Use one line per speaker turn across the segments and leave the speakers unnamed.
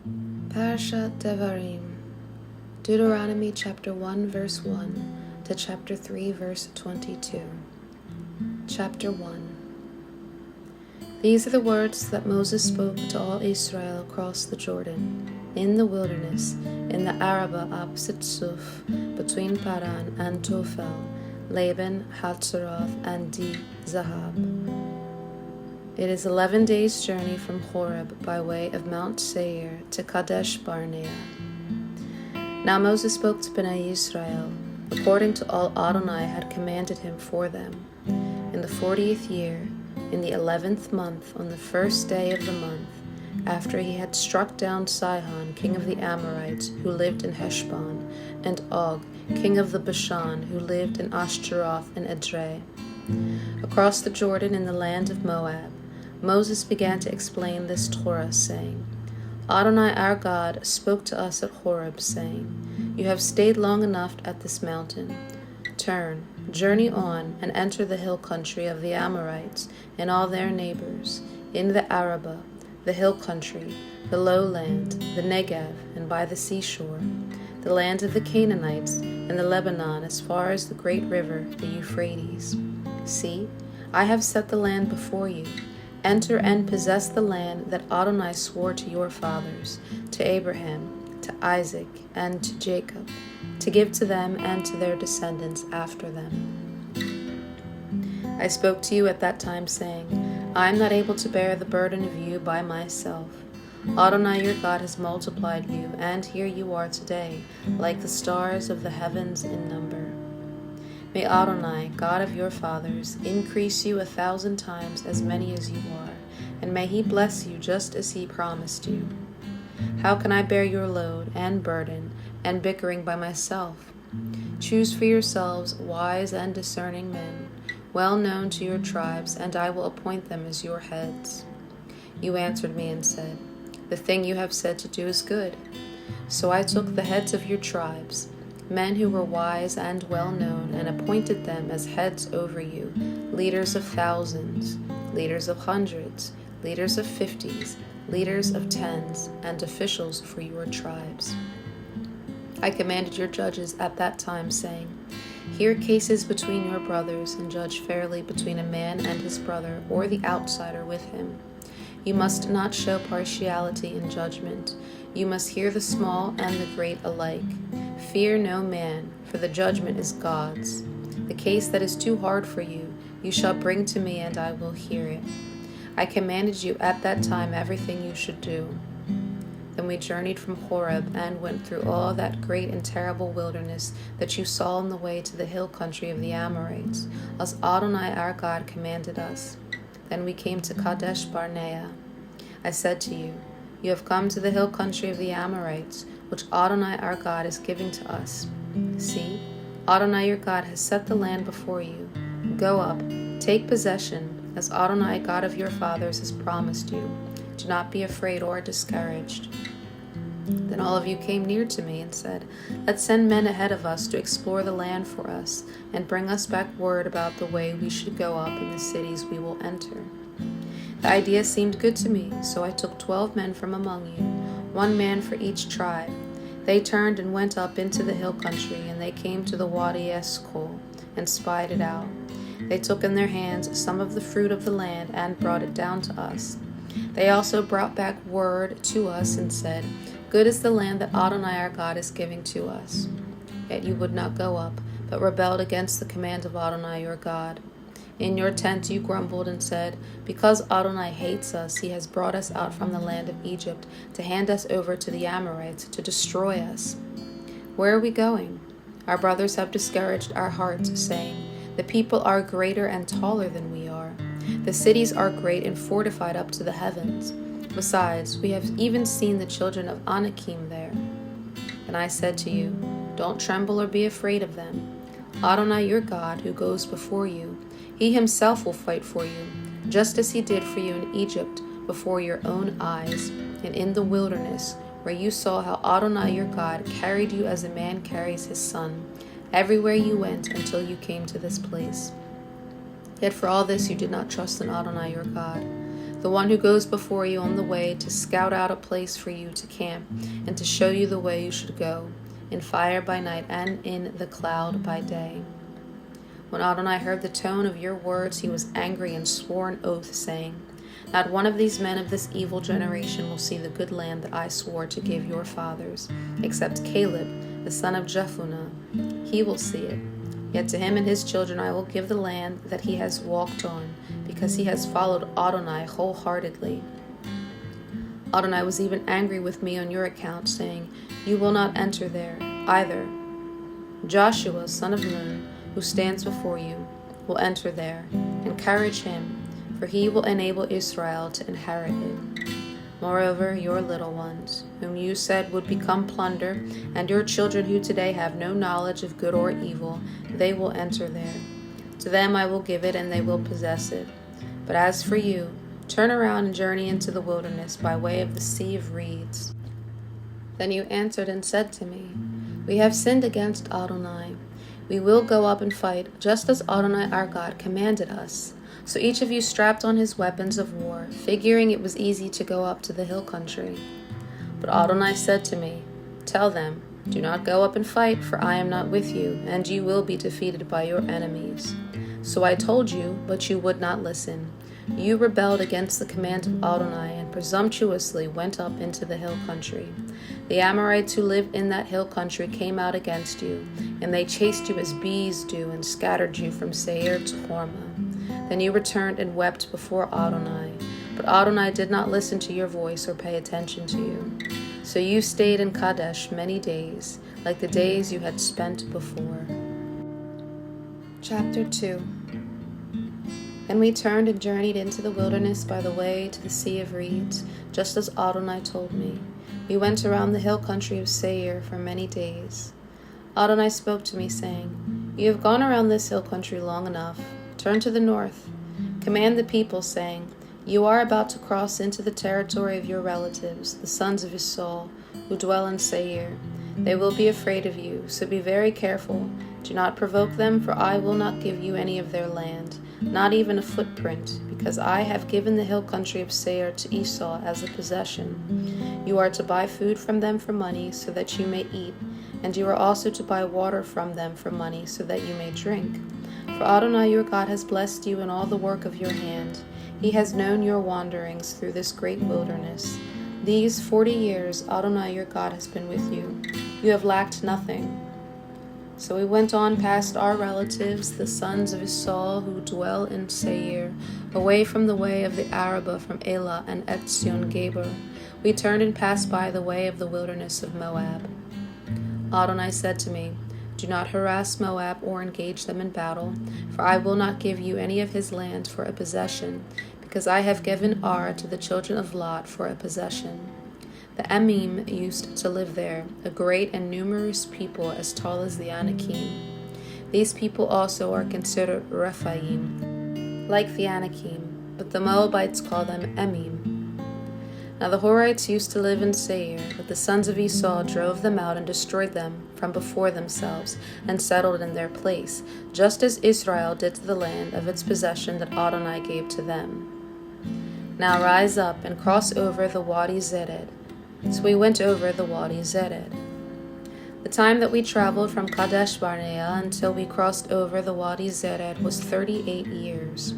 Parashat Devarim, Deuteronomy chapter 1 verse 1 to chapter 3 verse 22. Chapter 1. These are the words that Moses spoke to all Israel across the Jordan, in the wilderness, in the Arabah opposite Suf, between Paran and Tophel, Laban, Hatzeroth, and Di-Zahab. It is 11 days' journey from Horeb by way of Mount Seir to Kadesh Barnea. Now Moses spoke to Bnei Israel, according to all Adonai had commanded him for them. In the 40th year, in the 11th month, on the first day of the month, after he had struck down Sihon, king of the Amorites, who lived in Heshbon, and Og, king of the Bashan, who lived in Ashtaroth and Edrei. Across the Jordan in the land of Moab, Moses began to explain this Torah, saying, Adonai our God spoke to us at Horeb, saying, You have stayed long enough at this mountain. Turn, journey on, and enter the hill country of the Amorites and all their neighbors, in the Arabah, the hill country, the lowland, the Negev, and by the seashore, the land of the Canaanites, and the Lebanon as far as the great river, the Euphrates. See, I have set the land before you. Enter and possess the land that Adonai swore to your fathers, to Abraham, to Isaac, and to Jacob, to give to them and to their descendants after them. I spoke to you at that time, saying, I am not able to bear the burden of you by myself. Adonai your God has multiplied you, and here you are today, like the stars of the heavens in number. May Adonai, God of your fathers, increase you 1,000 times as many as you are, and may he bless you just as he promised you. How can I bear your load and burden and bickering by myself? Choose for yourselves wise and discerning men, well known to your tribes, and I will appoint them as your heads. You answered me and said, The thing you have said to do is good. So I took the heads of your tribes, men who were wise and well known, and appointed them as heads over you, leaders of thousands, leaders of hundreds, leaders of 50s, leaders of 10s, and officials for your tribes. I commanded your judges at that time, saying, Hear cases between your brothers, and judge fairly between a man and his brother, or the outsider with him. You must not show partiality in judgment. You must hear the small and the great alike. Fear no man, for the judgment is God's. The case that is too hard for you, you shall bring to me, and I will hear it. I commanded you at that time everything you should do. Then we journeyed from Horeb and went through all that great and terrible wilderness that you saw on the way to the hill country of the Amorites, as Adonai our God commanded us. Then we came to Kadesh Barnea. I said to you, You have come to the hill country of the Amorites, which Adonai our God is giving to us. See, Adonai your God has set the land before you. Go up, take possession, as Adonai God of your fathers has promised you. Do not be afraid or discouraged. Then all of you came near to me and said, Let's send men ahead of us to explore the land for us, and bring us back word about the way we should go up in the cities we will enter. The idea seemed good to me, so I took 12 men from among you, 1 man for each tribe. They turned and went up into the hill country, and they came to the Wadi Eshcol and spied it out. They took in their hands some of the fruit of the land and brought it down to us. They also brought back word to us and said, Good is the land that Adonai our God is giving to us. Yet you would not go up, but rebelled against the command of Adonai your God. In your tent you grumbled and said, Because Adonai hates us, he has brought us out from the land of Egypt to hand us over to the Amorites to destroy us. Where are we going? Our brothers have discouraged our hearts, saying, The people are greater and taller than we are. The cities are great and fortified up to the heavens. Besides, we have even seen the children of Anakim there. And I said to you, Don't tremble or be afraid of them. Adonai your God, who goes before you, he himself will fight for you, just as he did for you in Egypt before your own eyes, and in the wilderness, where you saw how Adonai your God carried you as a man carries his son, everywhere you went until you came to this place. Yet for all this you did not trust in Adonai your God. the one who goes before you on the way to scout out a place for you to camp and to show you the way you should go, in fire by night and in the cloud by day. When Adonai heard the tone of your words, he was angry and swore an oath, saying, Not one of these men of this evil generation will see the good land that I swore to give your fathers, except Caleb, the son of Jephunneh. He will see it. Yet to him and his children I will give the land that he has walked on, because he has followed Adonai wholeheartedly. Adonai was even angry with me on your account, saying, You will not enter there either. Joshua, son of Nun, who stands before you, will enter there. Encourage him, for he will enable Israel to inherit it. Moreover, your little ones, whom you said would become plunder, and your children who today have no knowledge of good or evil, they will enter there. To them I will give it, and they will possess it. But as for you, turn around and journey into the wilderness by way of the Sea of Reeds. Then you answered and said to me, We have sinned against Adonai. We will go up and fight, just as Adonai our God commanded us. So each of you strapped on his weapons of war, figuring it was easy to go up to the hill country. But Adonai said to me, Tell them, Do not go up and fight, for I am not with you, and you will be defeated by your enemies. So I told you, but you would not listen. You rebelled against the command of Adonai and presumptuously went up into the hill country. The Amorites who lived in that hill country came out against you, and they chased you as bees do and scattered you from Seir to Hormah. Then you returned and wept before Adonai, but Adonai did not listen to your voice or pay attention to you. So you stayed in Kadesh many days, like the days you had spent before. Chapter 2. Then we turned and journeyed into the wilderness by the way to the Sea of Reeds, just as Adonai told me. We went around the hill country of Seir for many days. Adonai spoke to me, saying, You have gone around this hill country long enough. Turn to the north. Command the people, saying, You are about to cross into the territory of your relatives, the sons of Esau, who dwell in Seir. They will be afraid of you, so be very careful. Do not provoke them, for I will not give you any of their land, not even a footprint, because I have given the hill country of Seir to Esau as a possession. You are to buy food from them for money, so that you may eat, and you are also to buy water from them for money, so that you may drink. For Adonai your God has blessed you in all the work of your hand. He has known your wanderings through this great wilderness. These 40 years Adonai your God has been with you. You have lacked nothing. So we went on past our relatives, the sons of Esau, who dwell in Seir, away from the way of the Arabah from Elah and Etzion-Geber. We turned and passed by the way of the wilderness of Moab. Adonai said to me, Do not harass Moab or engage them in battle, for I will not give you any of his land for a possession, because I have given Ar to the children of Lot for a possession. The Emim used to live there, a great and numerous people as tall as the Anakim. These people also are considered Rephaim, like the Anakim, but the Moabites call them Emim. Now the Horites used to live in Seir, but the sons of Esau drove them out and destroyed them from before themselves, and settled in their place, just as Israel did to the land of its possession that Adonai gave to them. Now rise up and cross over the Wadi Zered. So we went over the Wadi Zered. The time that we traveled from Kadesh Barnea until we crossed over the Wadi Zered was 38 years,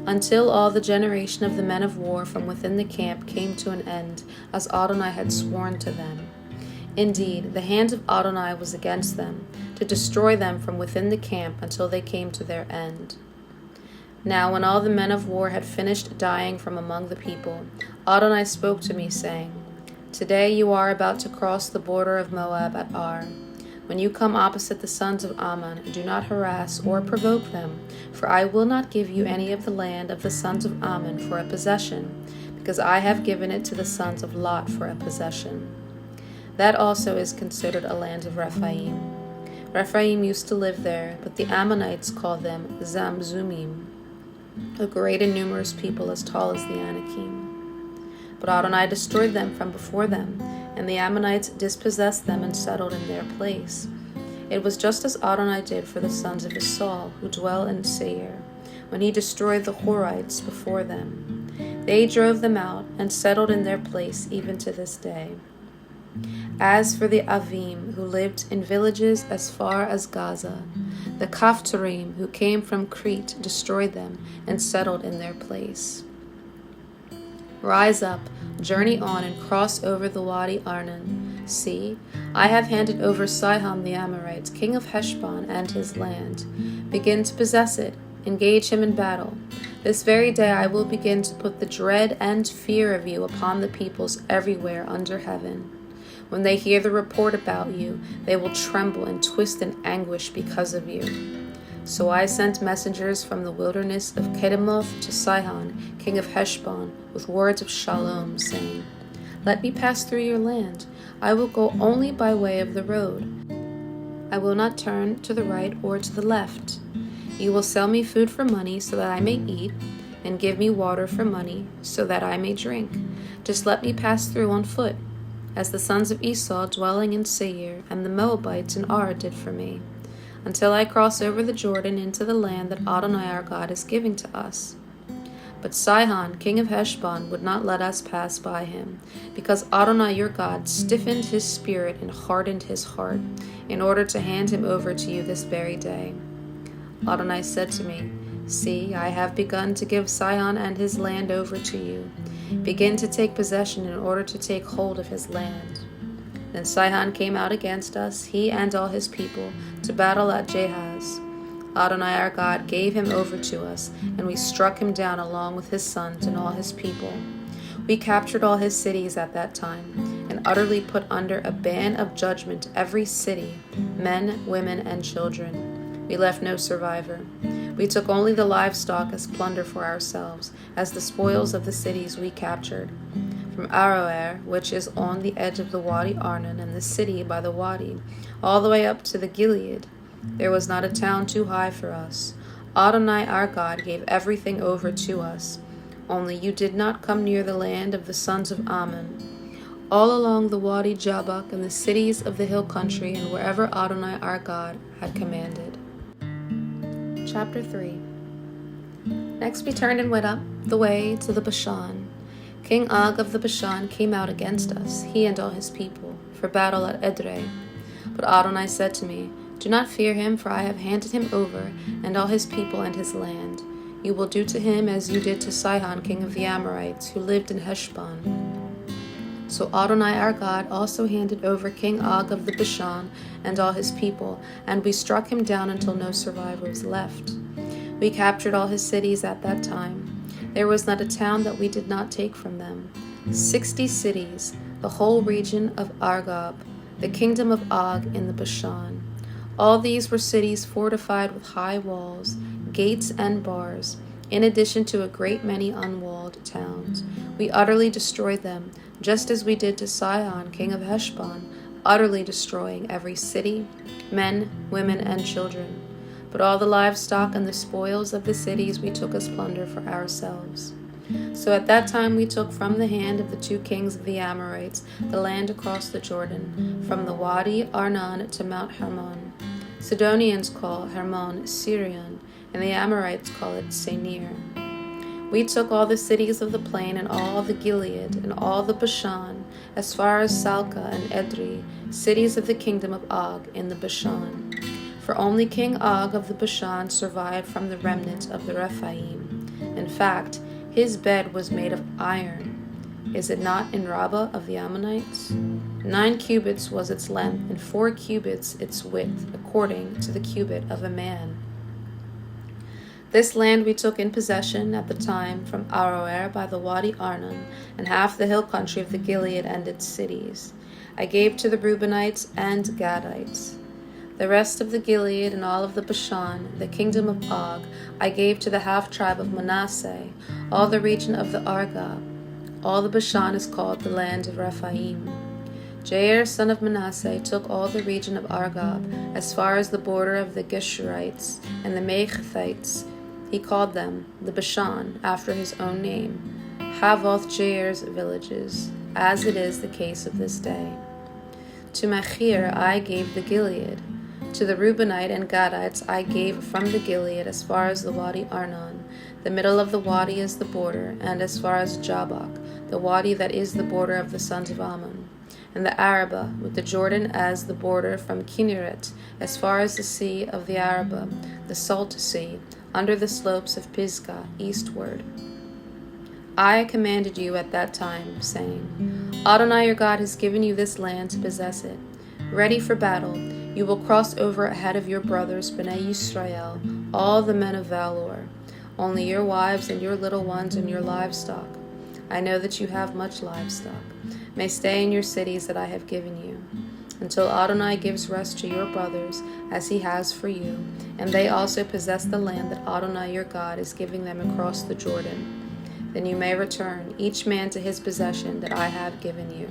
until all the generation of the men of war from within the camp came to an end, as Adonai had sworn to them. Indeed, the hand of Adonai was against them, to destroy them from within the camp until they came to their end. Now when all the men of war had finished dying from among the people, Adonai spoke to me, saying, Today you are about to cross the border of Moab at Ar. When you come opposite the sons of Ammon, do not harass or provoke them, for I will not give you any of the land of the sons of Ammon for a possession, because I have given it to the sons of Lot for a possession. That also is considered a land of Rephaim. Rephaim used to live there, but the Ammonites call them Zamzumim, a great and numerous people as tall as the Anakim. But Adonai destroyed them from before them, and the Ammonites dispossessed them and settled in their place. It was just as Adonai did for the sons of Esau, who dwell in Seir, when he destroyed the Horites before them. They drove them out and settled in their place even to this day. As for the Avim, who lived in villages as far as Gaza, the Kaphtorim, who came from Crete, destroyed them and settled in their place. Rise up, journey on, and cross over the Wadi Arnon. See, I have handed over Sihon the Amorite, king of Heshbon, and his land. Begin to possess it. Engage him in battle. This very day I will begin to put the dread and fear of you upon the peoples everywhere under heaven. When they hear the report about you, they will tremble and twist in anguish because of you. So I sent messengers from the wilderness of Kedemoth to Sihon, king of Heshbon, with words of shalom, saying, Let me pass through your land. I will go only by way of the road. I will not turn to the right or to the left. You will sell me food for money so that I may eat, and give me water for money so that I may drink. Just let me pass through on foot, as the sons of Esau dwelling in Seir and the Moabites in Ar did for me, until I cross over the Jordan into the land that Adonai our God is giving to us. But Sihon, king of Heshbon, would not let us pass by him, because Adonai your God stiffened his spirit and hardened his heart, in order to hand him over to you this very day. Adonai said to me, See, I have begun to give Sihon and his land over to you. Begin to take possession in order to take hold of his land. Then Sihon came out against us, he and all his people, to battle at Jahaz. Adonai our God gave him over to us, and we struck him down along with his sons and all his people. We captured all his cities at that time, and utterly put under a ban of judgment every city, men, women, and children. We left no survivor. We took only the livestock as plunder for ourselves, as the spoils of the cities we captured. From Aroer, which is on the edge of the Wadi Arnon and the city by the Wadi, all the way up to the Gilead, there was not a town too high for us. Adonai our God gave everything over to us. Only you did not come near the land of the sons of Ammon. All along the Wadi Jabbok and the cities of the hill country, and wherever Adonai our God had commanded. Chapter 3. Next we turned and went up the way to the Bashan. King Og of the Bashan came out against us, he and all his people, for battle at Edrei. But Adonai said to me, Do not fear him, for I have handed him over, and all his people and his land. You will do to him as you did to Sihon, king of the Amorites, who lived in Heshbon. So Adonai our God also handed over King Og of the Bashan and all his people, and we struck him down until no survivor was left. We captured all his cities at that time. There was not a town that we did not take from them. 60 cities, the whole region of Argob, the kingdom of Og in the Bashan. All these were cities fortified with high walls, gates and bars, in addition to a great many unwalled towns. We utterly destroyed them, just as we did to Sihon, king of Heshbon, utterly destroying every city, men, women, and children. But all the livestock and the spoils of the cities we took as plunder for ourselves. So at that time we took from the hand of the 2 kings of the Amorites the land across the Jordan, from the Wadi Arnon to Mount Hermon. Sidonians call Hermon Sirion, and the Amorites call it Senir. We took all the cities of the plain and all the Gilead and all the Bashan, as far as Salca and Edrei, cities of the kingdom of Og in the Bashan. For only King Og of the Bashan survived from the remnant of the Rephaim. In fact, his bed was made of iron. Is it not in Rabbah of the Ammonites? 9 cubits was its length, and 4 cubits its width, according to the cubit of a man. This land we took in possession at the time from Aroer by the Wadi Arnon, and half the hill country of the Gilead and its cities. I gave to the Reubenites and Gadites. The rest of the Gilead and all of the Bashan, the kingdom of Og, I gave to the half-tribe of Manasseh, all the region of the Argob. All the Bashan is called the land of Rephaim. Jair, son of Manasseh, took all the region of Argob, as far as the border of the Geshurites and the Meachathites. He called them the Bashan, after his own name, Havoth Jair's villages, as it is the case of this day. To Machir I gave the Gilead. To the Reubenite and Gadites I gave from the Gilead as far as the Wadi Arnon, The middle of the wadi is the border, and as far as Jabbok, the wadi that is the border of the sons of Ammon. And the Arabah, with the Jordan as the border from Kinneret, as far as the sea of the Arabah, the salt sea, under the slopes of Pisgah, eastward. I commanded you at that time, saying, Adonai your God has given you this land to possess it. Ready for battle, you will cross over ahead of your brothers, Bnei Yisrael, all the men of valor, only your wives and your little ones and your livestock. I know that you have much livestock. May stay in your cities that I have given you, until Adonai gives rest to your brothers, as he has for you, and they also possess the land that Adonai your God is giving them across the Jordan. Then you may return, each man to his possession that I have given you.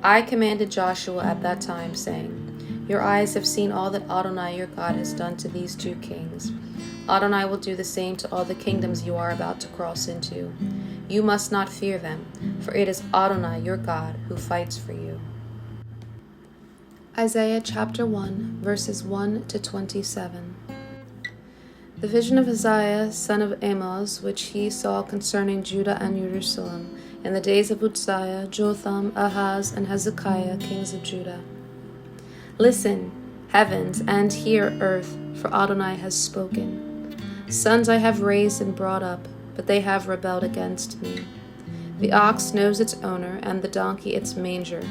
I commanded Joshua at that time, saying, Your eyes have seen all that Adonai your God has done to these two kings. Adonai will do the same to all the kingdoms you are about to cross into. You must not fear them, for it is Adonai your God who fights for you. Isaiah chapter 1, verses 1 to 27. The vision of Isaiah, son of Amoz, which he saw concerning Judah and Jerusalem, in the days of Uzziah, Jotham, Ahaz, and Hezekiah, kings of Judah. Listen, heavens, and hear, earth, for Adonai has spoken. Sons I have raised and brought up, but they have rebelled against me. The ox knows its owner, and the donkey its manger,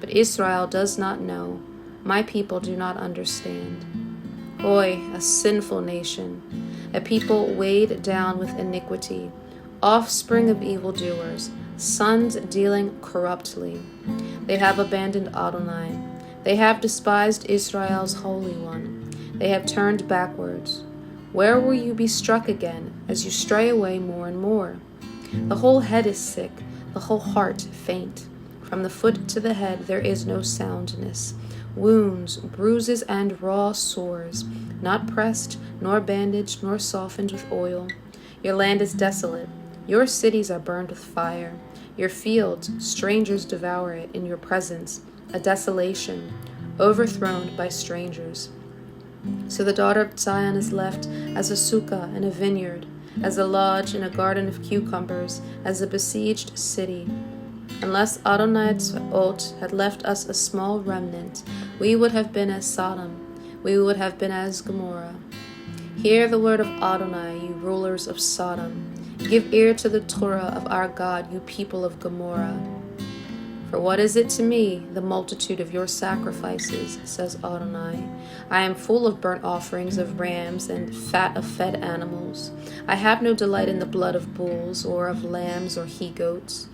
but Israel does not know. My people do not understand. Oi, a sinful nation, a people weighed down with iniquity, offspring of evildoers, sons dealing corruptly. They have abandoned Adonai. They have despised Israel's Holy One. They have turned backwards. Where will you be struck again, as you stray away more and more? The whole head is sick, the whole heart faint. From the foot to the head there is no soundness. Wounds, bruises, and raw sores, not pressed, nor bandaged, nor softened with oil. Your land is desolate. Your cities are burned with fire. Your fields, strangers devour it in your presence, a desolation, overthrown by strangers. So the daughter of Zion is left as a sukkah in a vineyard, as a lodge in a garden of cucumbers, as a besieged city. Unless Adonai Tzvaot had left us a small remnant, we would have been as Sodom, we would have been as Gomorrah. Hear the word of Adonai, you rulers of Sodom. Give ear to the Torah of our God, you people of Gomorrah. For what is it to me, the multitude of your sacrifices, says Adonai? I am full of burnt offerings of rams and fat of fed animals. I have no delight in the blood of bulls or of lambs or he-goats.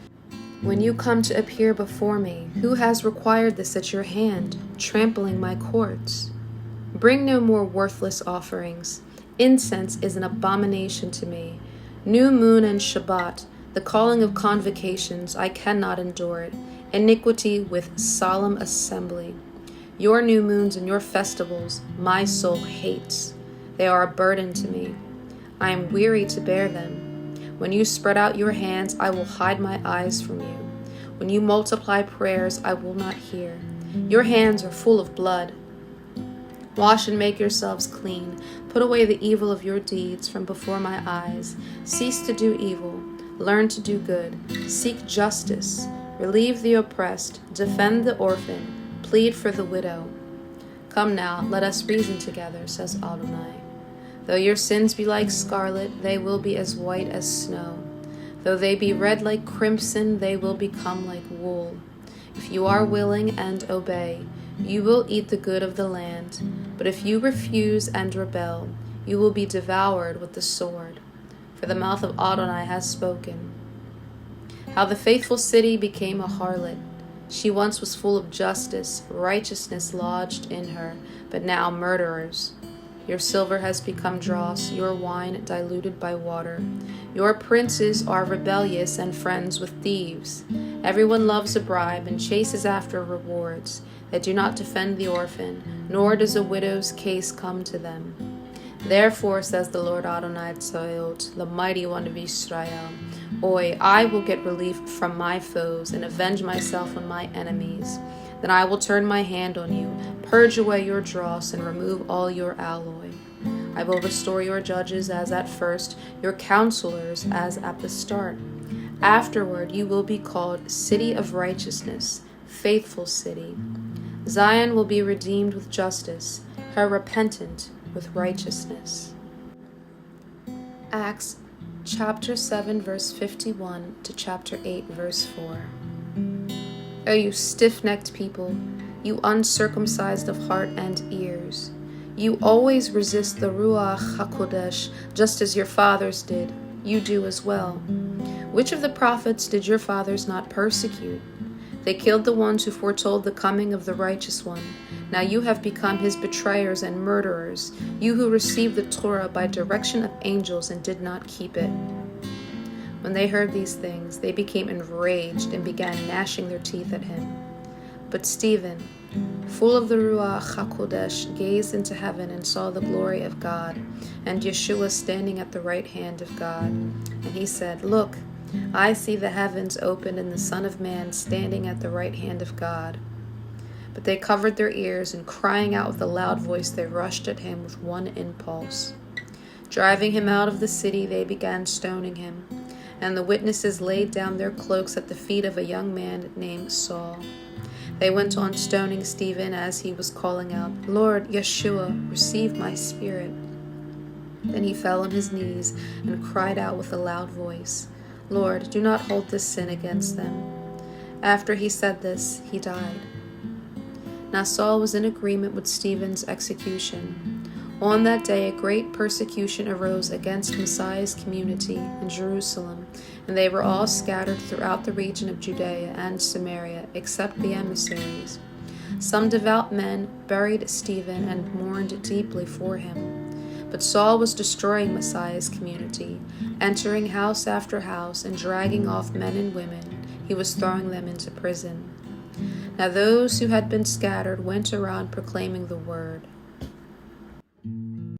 When you come to appear before me, who has required this at your hand, trampling my courts? Bring no more worthless offerings. Incense is an abomination to me. New moon and Shabbat, the calling of convocations, I cannot endure it. Iniquity with solemn assembly. Your new moons and your festivals, my soul hates. They are a burden to me. I am weary to bear them. When you spread out your hands, I will hide my eyes from you. When you multiply prayers, I will not hear. Your hands are full of blood. Wash and make yourselves clean. Put away the evil of your deeds from before my eyes. Cease to do evil. Learn to do good. Seek justice. Relieve the oppressed. Defend the orphan. Plead for the widow. Come now, let us reason together, says Adonai. Though your sins be like scarlet, they will be as white as snow. Though they be red like crimson, they will become like wool. If you are willing and obey, you will eat the good of the land. But if you refuse and rebel, you will be devoured with the sword. For the mouth of Adonai has spoken. How the faithful city became a harlot. She once was full of justice, righteousness lodged in her, but now murderers. Your silver has become dross, your wine diluted by water. Your princes are rebellious and friends with thieves. Everyone loves a bribe and chases after rewards. They do not defend the orphan, nor does a widow's case come to them. Therefore, says the Lord Adonai Tzvaot, the mighty one of Israel, Oi, I will get relief from my foes and avenge myself on my enemies. Then I will turn my hand on you, purge away your dross, and remove all your alloy. I will restore your judges as at first, your counselors as at the start. Afterward you will be called City of Righteousness, Faithful City. Zion will be redeemed with justice, her repentant with righteousness. Acts chapter 7 verse 51 to chapter 8 verse 4. O you stiff-necked people, you uncircumcised of heart and ears, you always resist the Ruach HaKodesh, just as your fathers did. You do as well. Which of the prophets did your fathers not persecute? They killed the ones who foretold the coming of the righteous one. Now you have become his betrayers and murderers, you who received the Torah by direction of angels and did not keep it. When they heard these things, they became enraged and began gnashing their teeth at him. But Stephen, full of the Ruach HaKodesh, gazed into heaven and saw the glory of God, and Yeshua standing at the right hand of God. And he said, Look, I see the heavens opened and the Son of Man standing at the right hand of God. But they covered their ears, and crying out with a loud voice, they rushed at him with one impulse. Driving him out of the city, they began stoning him. And the witnesses laid down their cloaks at the feet of a young man named Saul. They went on stoning Stephen as he was calling out, Lord, Yeshua, receive my spirit. Then he fell on his knees and cried out with a loud voice, Lord, do not hold this sin against them. After he said this, he died. Now Saul was in agreement with Stephen's execution. On that day, a great persecution arose against Messiah's community in Jerusalem, and they were all scattered throughout the region of Judea and Samaria, except the emissaries. Some devout men buried Stephen and mourned deeply for him. But Saul was destroying Messiah's community, entering house after house and dragging off men and women. He was throwing them into prison. Now those who had been scattered went around proclaiming the word.